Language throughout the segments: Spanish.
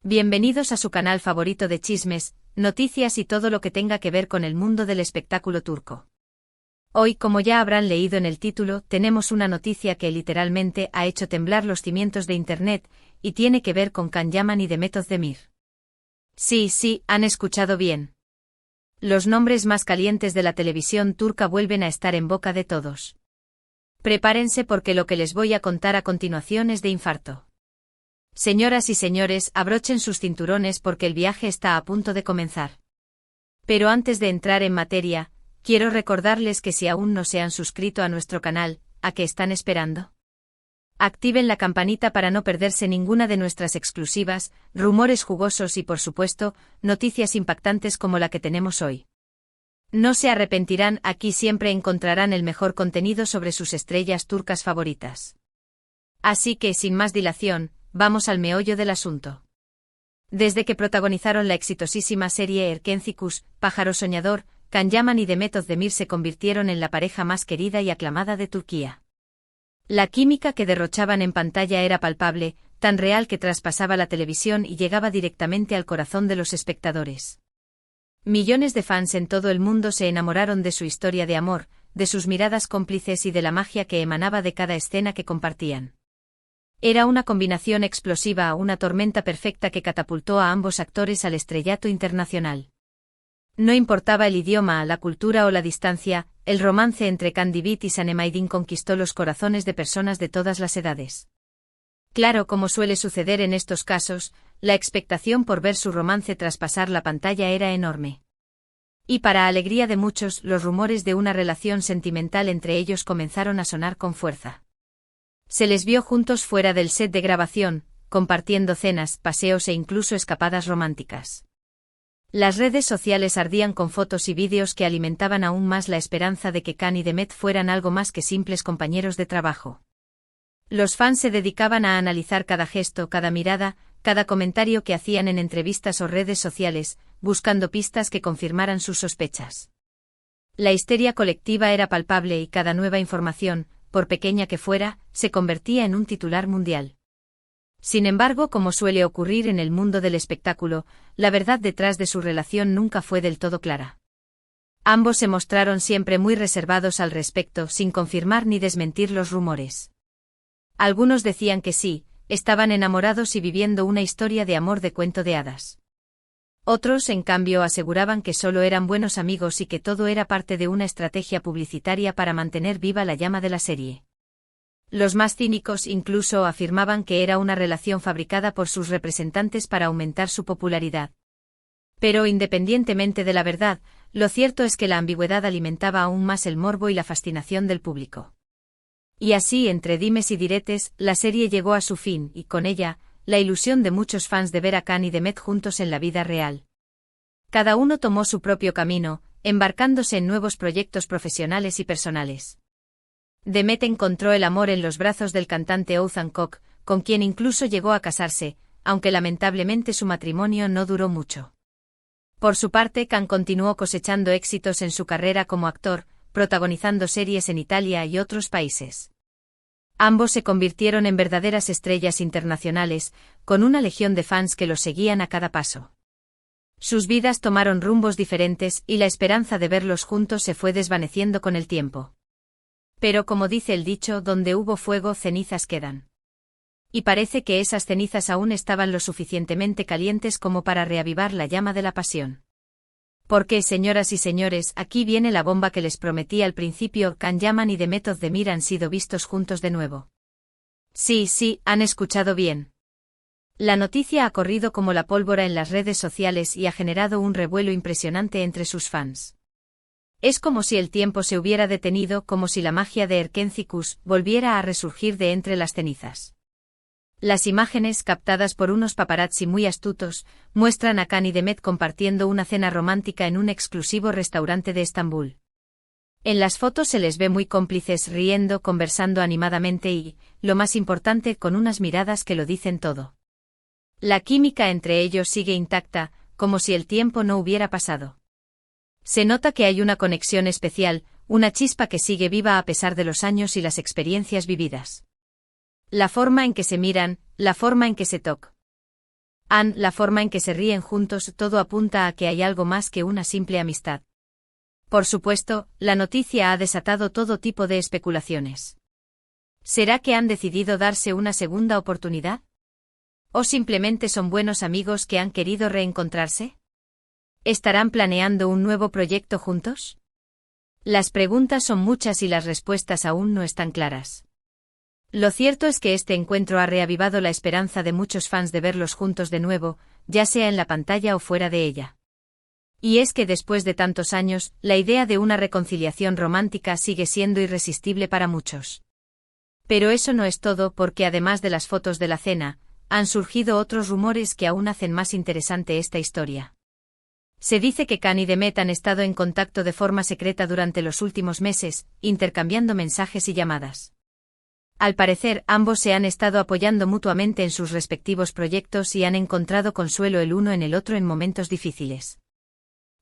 Bienvenidos a su canal favorito de chismes, noticias y todo lo que tenga que ver con el mundo del espectáculo turco. Hoy, como ya habrán leído en el título, tenemos una noticia que literalmente ha hecho temblar los cimientos de Internet, y tiene que ver con Can Yaman y Demet Özdemir. Sí, han escuchado bien. Los nombres más calientes de la televisión turca vuelven a estar en boca de todos. Prepárense porque lo que les voy a contar a continuación es de infarto. Señoras y señores, abrochen sus cinturones porque el viaje está a punto de comenzar. Pero antes de entrar en materia, quiero recordarles que si aún no se han suscrito a nuestro canal, ¿a qué están esperando? Activen la campanita para no perderse ninguna de nuestras exclusivas, rumores jugosos y por supuesto, noticias impactantes como la que tenemos hoy. No se arrepentirán, aquí siempre encontrarán el mejor contenido sobre sus estrellas turcas favoritas. Así que, sin más dilación, vamos al meollo del asunto. Desde que protagonizaron la exitosísima serie Erkenci, Pájaro Soñador, Can Yaman y Demet Özdemir se convirtieron en la pareja más querida y aclamada de Turquía. La química que derrochaban en pantalla era palpable, tan real que traspasaba la televisión y llegaba directamente al corazón de los espectadores. Millones de fans en todo el mundo se enamoraron de su historia de amor, de sus miradas cómplices y de la magia que emanaba de cada escena que compartían. Era una combinación explosiva, una tormenta perfecta que catapultó a ambos actores al estrellato internacional. No importaba el idioma, la cultura o la distancia, el romance entre Kandibit y Sanem conquistó los corazones de personas de todas las edades. Claro, como suele suceder en estos casos, la expectación por ver su romance traspasar la pantalla era enorme. Y para alegría de muchos, los rumores de una relación sentimental entre ellos comenzaron a sonar con fuerza. Se les vio juntos fuera del set de grabación, compartiendo cenas, paseos e incluso escapadas románticas. Las redes sociales ardían con fotos y vídeos que alimentaban aún más la esperanza de que Can y Demet fueran algo más que simples compañeros de trabajo. Los fans se dedicaban a analizar cada gesto, cada mirada, cada comentario que hacían en entrevistas o redes sociales, buscando pistas que confirmaran sus sospechas. La histeria colectiva era palpable y cada nueva información, por pequeña que fuera, se convertía en un titular mundial. Sin embargo, como suele ocurrir en el mundo del espectáculo, la verdad detrás de su relación nunca fue del todo clara. Ambos se mostraron siempre muy reservados al respecto, sin confirmar ni desmentir los rumores. Algunos decían que sí, estaban enamorados y viviendo una historia de amor de cuento de hadas. Otros, en cambio, aseguraban que solo eran buenos amigos y que todo era parte de una estrategia publicitaria para mantener viva la llama de la serie. Los más cínicos incluso afirmaban que era una relación fabricada por sus representantes para aumentar su popularidad. Pero independientemente de la verdad, lo cierto es que la ambigüedad alimentaba aún más el morbo y la fascinación del público. Y así, entre dimes y diretes, la serie llegó a su fin y, con ella, la ilusión de muchos fans de ver a Can y Demet juntos en la vida real. Cada uno tomó su propio camino, embarcándose en nuevos proyectos profesionales y personales. Demet encontró el amor en los brazos del cantante Oğuzhan Koç, con quien incluso llegó a casarse, aunque lamentablemente su matrimonio no duró mucho. Por su parte, Can continuó cosechando éxitos en su carrera como actor, protagonizando series en Italia y otros países. Ambos se convirtieron en verdaderas estrellas internacionales, con una legión de fans que los seguían a cada paso. Sus vidas tomaron rumbos diferentes y la esperanza de verlos juntos se fue desvaneciendo con el tiempo. Pero como dice el dicho, donde hubo fuego, cenizas quedan. Y parece que esas cenizas aún estaban lo suficientemente calientes como para reavivar la llama de la pasión. Porque, señoras y señores, aquí viene la bomba que les prometí al principio: Can Yaman y Demet Özdemir han sido vistos juntos de nuevo. Sí, han escuchado bien. La noticia ha corrido como la pólvora en las redes sociales y ha generado un revuelo impresionante entre sus fans. Es como si el tiempo se hubiera detenido, como si la magia de Erkenci volviera a resurgir de entre las cenizas. Las imágenes, captadas por unos paparazzi muy astutos, muestran a Can y Demet compartiendo una cena romántica en un exclusivo restaurante de Estambul. En las fotos se les ve muy cómplices, riendo, conversando animadamente y, lo más importante, con unas miradas que lo dicen todo. La química entre ellos sigue intacta, como si el tiempo no hubiera pasado. Se nota que hay una conexión especial, una chispa que sigue viva a pesar de los años y las experiencias vividas. La forma en que se miran, la forma en que se tocan. La forma en que se ríen juntos, todo apunta a que hay algo más que una simple amistad. Por supuesto, la noticia ha desatado todo tipo de especulaciones. ¿Será que han decidido darse una segunda oportunidad? ¿O simplemente son buenos amigos que han querido reencontrarse? ¿Estarán planeando un nuevo proyecto juntos? Las preguntas son muchas y las respuestas aún no están claras. Lo cierto es que este encuentro ha reavivado la esperanza de muchos fans de verlos juntos de nuevo, ya sea en la pantalla o fuera de ella. Y es que después de tantos años, la idea de una reconciliación romántica sigue siendo irresistible para muchos. Pero eso no es todo, porque además de las fotos de la cena, han surgido otros rumores que aún hacen más interesante esta historia. Se dice que Khan y Demet han estado en contacto de forma secreta durante los últimos meses, intercambiando mensajes y llamadas. Al parecer, ambos se han estado apoyando mutuamente en sus respectivos proyectos y han encontrado consuelo el uno en el otro en momentos difíciles.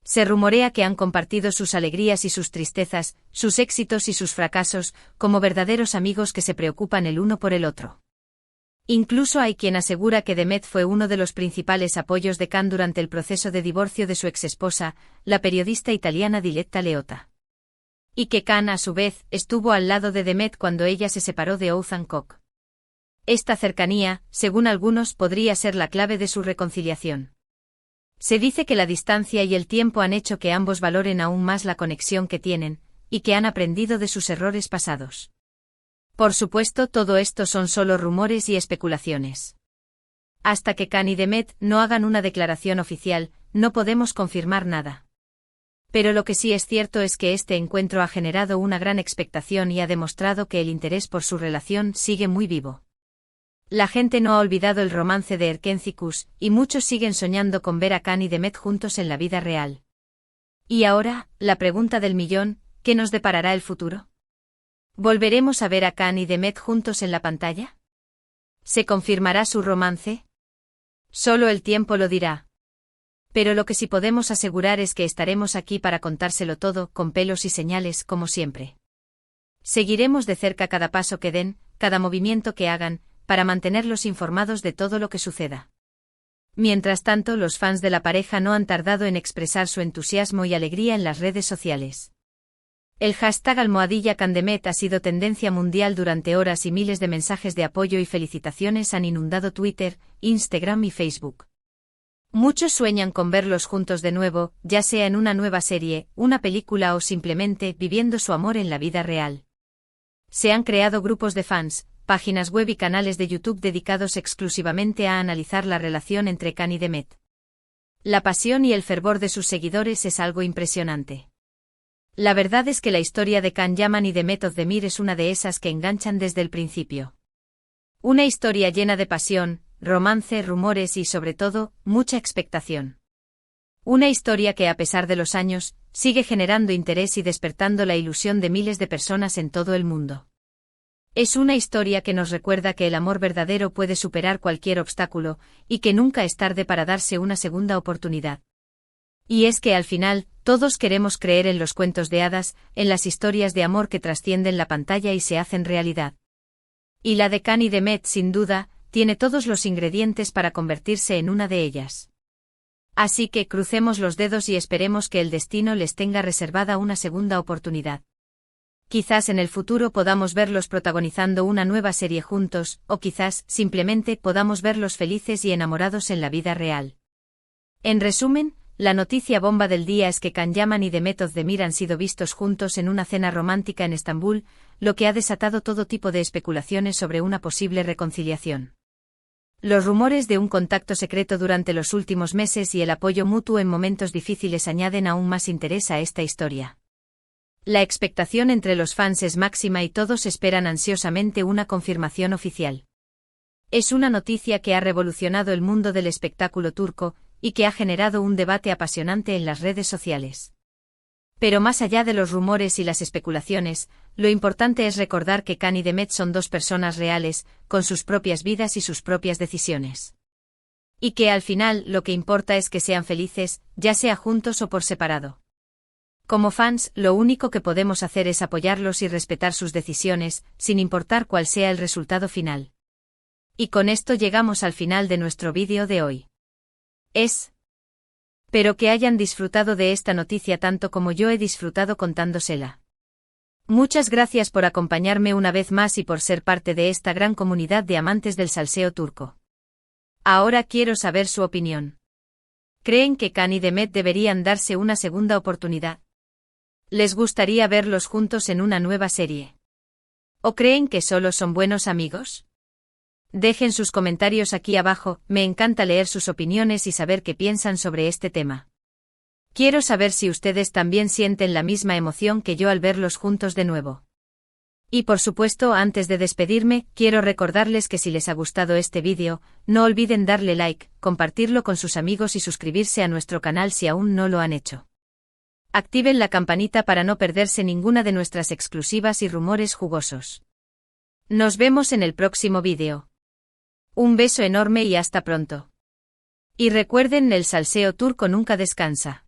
Se rumorea que han compartido sus alegrías y sus tristezas, sus éxitos y sus fracasos, como verdaderos amigos que se preocupan el uno por el otro. Incluso hay quien asegura que Demet fue uno de los principales apoyos de Khan durante el proceso de divorcio de su exesposa, la periodista italiana Diletta Leotta. Y que Khan, a su vez, estuvo al lado de Demet cuando ella se separó de Othman Koch. Esta cercanía, según algunos, podría ser la clave de su reconciliación. Se dice que la distancia y el tiempo han hecho que ambos valoren aún más la conexión que tienen, y que han aprendido de sus errores pasados. Por supuesto, todo esto son solo rumores y especulaciones. Hasta que Khan y Demet no hagan una declaración oficial, no podemos confirmar nada. Pero lo que sí es cierto es que este encuentro ha generado una gran expectación y ha demostrado que el interés por su relación sigue muy vivo. La gente no ha olvidado el romance de Erkenci-Kuş, y muchos siguen soñando con ver a Khan y Demet juntos en la vida real. Y ahora, la pregunta del millón, ¿qué nos deparará el futuro? ¿Volveremos a ver a Khan y Demet juntos en la pantalla? ¿Se confirmará su romance? Solo el tiempo lo dirá. Pero lo que sí podemos asegurar es que estaremos aquí para contárselo todo, con pelos y señales, como siempre. Seguiremos de cerca cada paso que den, cada movimiento que hagan, para mantenerlos informados de todo lo que suceda. Mientras tanto, los fans de la pareja no han tardado en expresar su entusiasmo y alegría en las redes sociales. El hashtag #KhanDemet ha sido tendencia mundial durante horas y miles de mensajes de apoyo y felicitaciones han inundado Twitter, Instagram y Facebook. Muchos sueñan con verlos juntos de nuevo, ya sea en una nueva serie, una película o simplemente viviendo su amor en la vida real. Se han creado grupos de fans, páginas web y canales de YouTube dedicados exclusivamente a analizar la relación entre Khan y Demet. La pasión y el fervor de sus seguidores es algo impresionante. La verdad es que la historia de Khan Yaman y Demet Özdemir es una de esas que enganchan desde el principio. Una historia llena de pasión, romance, rumores y, sobre todo, mucha expectación. Una historia que, a pesar de los años, sigue generando interés y despertando la ilusión de miles de personas en todo el mundo. Es una historia que nos recuerda que el amor verdadero puede superar cualquier obstáculo, y que nunca es tarde para darse una segunda oportunidad. Y es que al final, todos queremos creer en los cuentos de hadas, en las historias de amor que trascienden la pantalla y se hacen realidad. Y la de Khan y Demet, sin duda, tiene todos los ingredientes para convertirse en una de ellas. Así que crucemos los dedos y esperemos que el destino les tenga reservada una segunda oportunidad. Quizás en el futuro podamos verlos protagonizando una nueva serie juntos, o quizás, simplemente, podamos verlos felices y enamorados en la vida real. En resumen, la noticia bomba del día es que Khan Yaman y Demet Özdemir han sido vistos juntos en una cena romántica en Estambul, lo que ha desatado todo tipo de especulaciones sobre una posible reconciliación. Los rumores de un contacto secreto durante los últimos meses y el apoyo mutuo en momentos difíciles añaden aún más interés a esta historia. La expectación entre los fans es máxima y todos esperan ansiosamente una confirmación oficial. Es una noticia que ha revolucionado el mundo del espectáculo turco, y que ha generado un debate apasionante en las redes sociales. Pero más allá de los rumores y las especulaciones, lo importante es recordar que Khan y Demet son dos personas reales, con sus propias vidas y sus propias decisiones. Y que al final lo que importa es que sean felices, ya sea juntos o por separado. Como fans, lo único que podemos hacer es apoyarlos y respetar sus decisiones, sin importar cuál sea el resultado final. Y con esto llegamos al final de nuestro vídeo de hoy. Espero que hayan disfrutado de esta noticia tanto como yo he disfrutado contándosela. Muchas gracias por acompañarme una vez más y por ser parte de esta gran comunidad de amantes del salseo turco. Ahora quiero saber su opinión. ¿Creen que Can y Demet deberían darse una segunda oportunidad? ¿Les gustaría verlos juntos en una nueva serie? ¿O creen que solo son buenos amigos? Dejen sus comentarios aquí abajo, me encanta leer sus opiniones y saber qué piensan sobre este tema. Quiero saber si ustedes también sienten la misma emoción que yo al verlos juntos de nuevo. Y por supuesto, antes de despedirme, quiero recordarles que si les ha gustado este vídeo, no olviden darle like, compartirlo con sus amigos y suscribirse a nuestro canal si aún no lo han hecho. Activen la campanita para no perderse ninguna de nuestras exclusivas y rumores jugosos. Nos vemos en el próximo vídeo. Un beso enorme y hasta pronto. Y recuerden, el salseo turco nunca descansa.